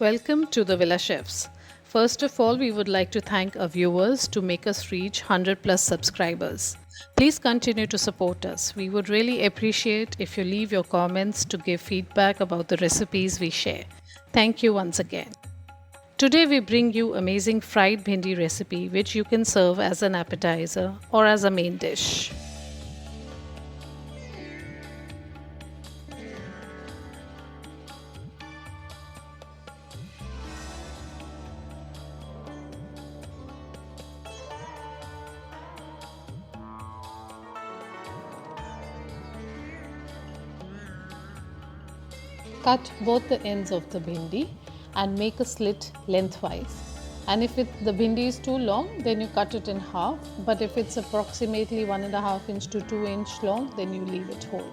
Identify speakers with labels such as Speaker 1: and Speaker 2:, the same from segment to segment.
Speaker 1: Welcome to the Villa Chefs. First of all, we would like to thank our viewers to make us reach 100 plus subscribers. Please continue to support us. We would really appreciate if you leave your comments to give feedback about the recipes we share. Thank you once again. Today we bring you amazing fried bhindi recipe which you can serve as an appetizer or as a main dish. Cut both the ends of the bhindi and make a slit lengthwise. And if the bhindi is too long, then you cut it in half. But if it's approximately 1.5 inch to 2 inch long, then you leave it whole.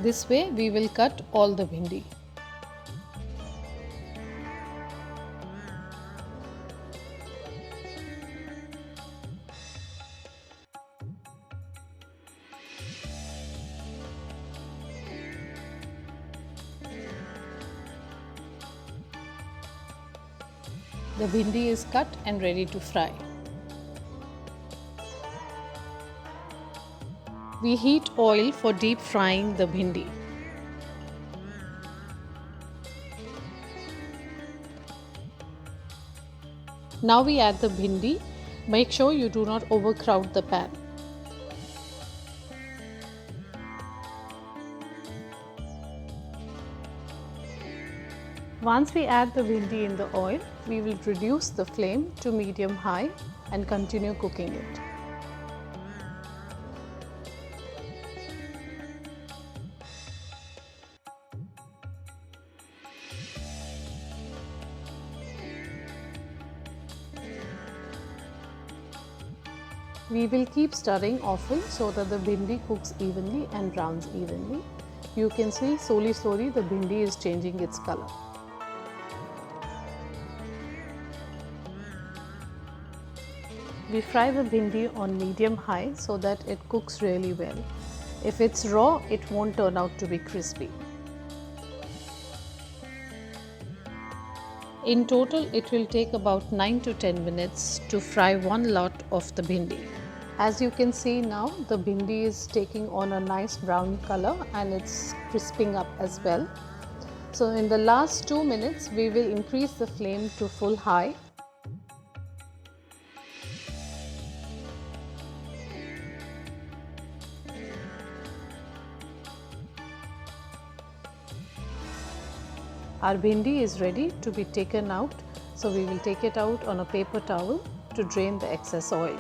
Speaker 1: This way we will cut all the bhindi. The bhindi is cut and ready to fry. We heat oil for deep frying the bhindi. Now we add the bhindi. Make sure you do not overcrowd the pan. Once we add the bhindi in the oil, we will reduce the flame to medium-high and continue cooking it. We will keep stirring often so that the bhindi cooks evenly and browns evenly. You can see slowly the bhindi is changing its color. We fry the bhindi on medium-high so that it cooks really well. If it's raw, it won't turn out to be crispy. In total, it will take about 9 to 10 minutes to fry one lot of the bhindi. As you can see now, the bhindi is taking on a nice brown color and it's crisping up as well. So in the last 2 minutes, we will increase the flame to full high. Our bhindi is ready to be taken out, so we will take it out on a paper towel to drain the excess oil.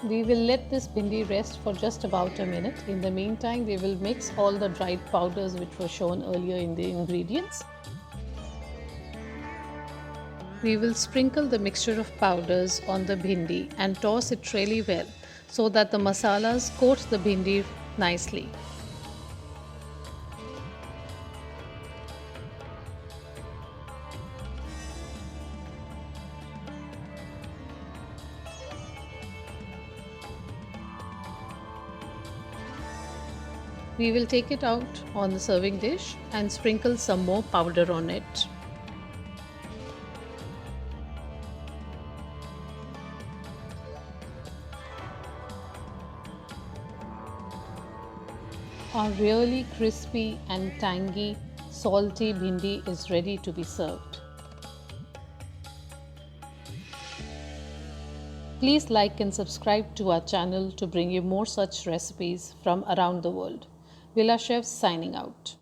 Speaker 1: We will let this bhindi rest for just about a minute. In the meantime, we will mix all the dried powders which were shown earlier in the ingredients. We will sprinkle the mixture of powders on the bhindi and toss it really well so that the masalas coat the bhindi nicely. We will take it out on the serving dish and sprinkle some more powder on it. Our really crispy and tangy, salty bhindi is ready to be served. Please like and subscribe to our channel to bring you more such recipes from around the world. Villa Chefs signing out.